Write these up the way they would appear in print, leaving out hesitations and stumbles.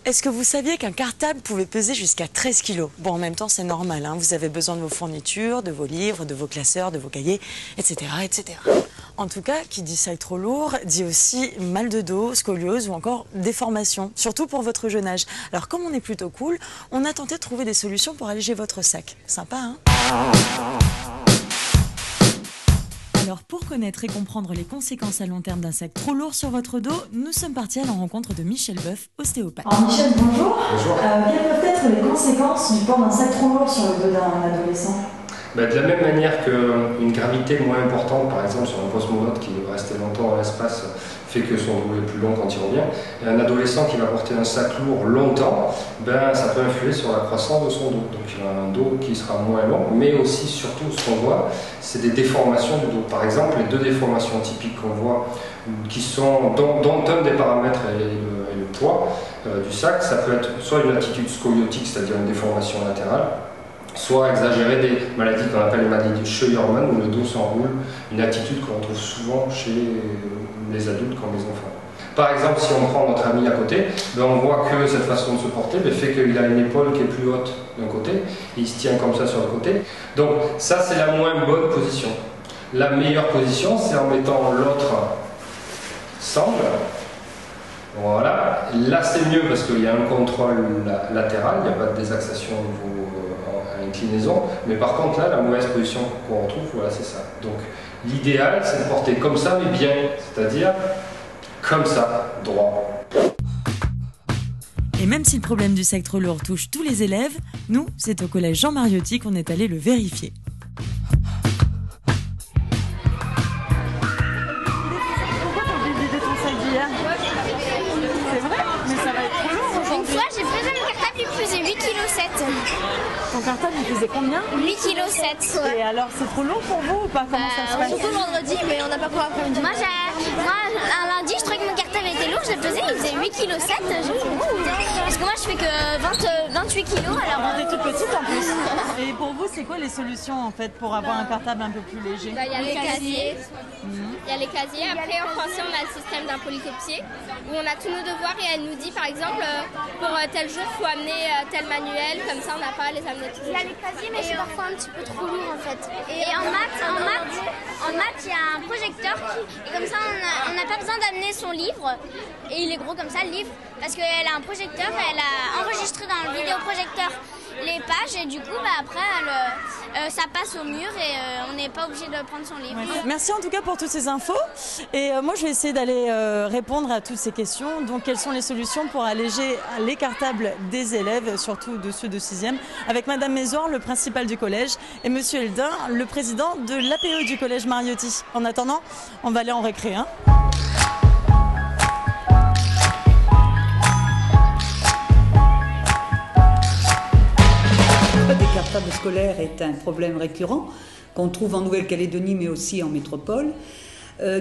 Est-ce que vous saviez qu'un cartable pouvait peser jusqu'à 13 kilos? Bon, en même temps, c'est normal, hein. Vous avez besoin de vos fournitures, de vos livres, de vos classeurs, de vos cahiers, etc., etc. En tout cas, qui dit sac trop lourd, dit aussi mal de dos, scoliose ou encore déformation, surtout pour votre jeune âge. Alors, comme on est plutôt cool, on a tenté de trouver des solutions pour alléger votre sac. Sympa, hein? Alors, pour connaître et comprendre les conséquences à long terme d'un sac trop lourd sur votre dos, nous sommes partis à la rencontre de Michel Boeuf, ostéopathe. Alors Michel, bonjour. Bonjour. Quelles peuvent être les conséquences du port d'un sac trop lourd sur le dos d'un adolescent? De la même manière qu'une gravité moins importante, par exemple sur un cosmonaute qui va rester longtemps dans l'espace, fait que son dos est plus long quand il revient, et un adolescent qui va porter un sac lourd longtemps, ça peut influer sur la croissance de son dos. Donc il a un dos qui sera moins long, mais aussi, surtout, ce qu'on voit, c'est des déformations du dos. Par exemple, les deux déformations typiques qu'on voit, qui sont, dont un des paramètres est le poids du sac, ça peut être soit une attitude scoliotique, c'est-à-dire une déformation latérale, soit exagérer des maladies qu'on appelle les maladies de Scheuermann, où le dos s'enroule, une attitude qu'on trouve souvent chez les adultes comme les enfants. Par exemple, si on prend notre ami à côté, on voit que cette façon de se porter fait qu'il a une épaule qui est plus haute d'un côté, et il se tient comme ça sur le côté. Donc ça, c'est la moins bonne position. La meilleure position, c'est en mettant l'autre sangle. Voilà. Là, c'est mieux parce qu'il y a un contrôle latéral, il n'y a pas de désaxation au niveau inclinaison, mais par contre là, la mauvaise position qu'on retrouve, voilà, c'est ça. Donc l'idéal, c'est de porter comme ça, mais bien, c'est-à-dire comme ça, droit. Et même si le problème du sac trop lourd touche tous les élèves, nous, c'est au collège Jean Mariotti qu'on est allé le vérifier. Pourquoi t'as oublié de vider ton sac d'hier? C'est vrai? Mais ça va être trop lourd Une aujourd'hui. fois, j'ai pesé mon cartable, il faisait 8,7 kg. Ton cartable, il faisait combien? 8,7 kg. Et alors, c'est trop lourd pour vous ou pas? Comment ça se passe? Surtout vendredi, mais on n'a pas couru après-midi. Moi, un lundi, je trouvais que mon cartable était lourd, je l'ai pesé, il faisait 8,7 kg. Parce que moi, je fais que 28 kg, alors... T'es toute petite en plus. Et pour vous, c'est quoi les solutions en fait pour avoir un cartable un peu plus léger? Il y a les casiers. Il y a les casiers. Après, en français, on a le système d'un polycopier où on a tous nos devoirs et elle nous dit, par exemple, pour tel jour, il faut amener tel manuel. Comme ça, on n'a pas à les amener tous les jours. Il y a les casiers, mais c'est parfois un petit peu trop lourd en fait. Et en maths, il y a un projecteur et comme ça, on n'a pas besoin d'amener son livre. Et il est gros comme ça, le livre, parce qu'elle a un projecteur, elle a enregistré dans le vidéoprojecteur les pages et du coup, après, ça passe au mur et on n'est pas obligé de prendre son livre. Ouais. Merci en tout cas pour toutes ces infos. Et moi, je vais essayer d'aller répondre à toutes ces questions. Donc, quelles sont les solutions pour alléger les cartables des élèves, surtout de ceux de 6e, avec Madame Mézoir, le principal du collège, et Monsieur Eldin, le président de l'APE du collège Mariotti. En attendant, on va aller en récré, hein. Des cartables scolaires est un problème récurrent qu'on trouve en Nouvelle-Calédonie mais aussi en métropole,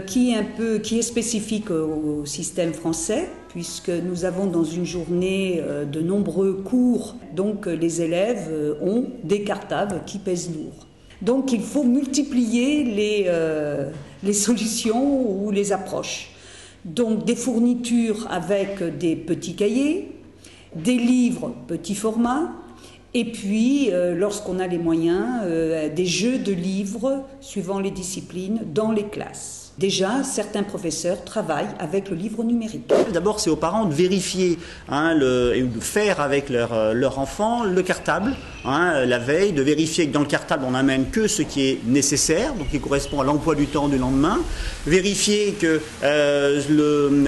qui est spécifique au système français puisque nous avons dans une journée de nombreux cours, donc les élèves ont des cartables qui pèsent lourd. Donc il faut multiplier les solutions ou les approches. Donc des fournitures avec des petits cahiers, des livres petit format, et puis, lorsqu'on a les moyens, des jeux de livres suivant les disciplines dans les classes. Déjà, certains professeurs travaillent avec le livre numérique. D'abord, c'est aux parents de vérifier et de faire avec leur enfant le cartable la veille, de vérifier que dans le cartable, on n'amène que ce qui est nécessaire, donc qui correspond à l'emploi du temps du lendemain. Vérifier que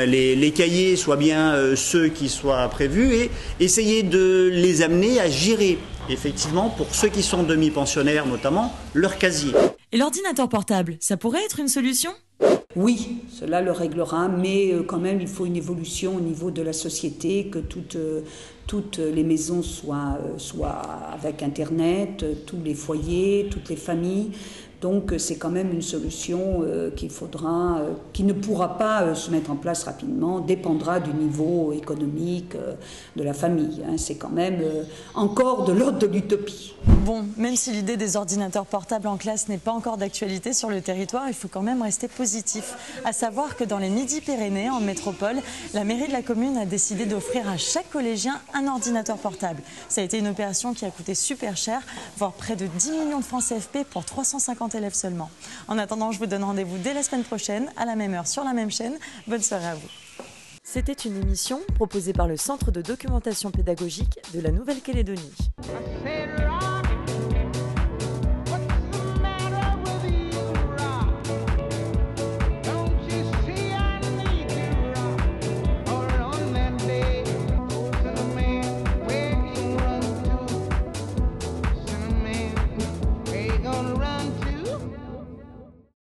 les cahiers soient bien ceux qui soient prévus et essayer de les amener à gérer, effectivement, pour ceux qui sont demi-pensionnaires notamment, leur casier. Et l'ordinateur portable, ça pourrait être une solution ? Oui, cela le réglera, mais quand même il faut une évolution au niveau de la société, que toutes les maisons soient avec Internet, tous les foyers, toutes les familles. Donc c'est quand même une solution qui ne pourra pas se mettre en place rapidement, dépendra du niveau économique de la famille. C'est quand même encore de l'ordre de l'utopie. Bon, même si l'idée des ordinateurs portables en classe n'est pas encore d'actualité sur le territoire, il faut quand même rester positif. À savoir que dans les Midi-Pyrénées, en métropole, la mairie de la commune a décidé d'offrir à chaque collégien un ordinateur portable. Ça a été une opération qui a coûté super cher, voire près de 10 millions de francs CFP pour 350 élèves seulement. En attendant, je vous donne rendez-vous dès la semaine prochaine, à la même heure, sur la même chaîne. Bonne soirée à vous. C'était une émission proposée par le Centre de documentation pédagogique de la Nouvelle-Calédonie.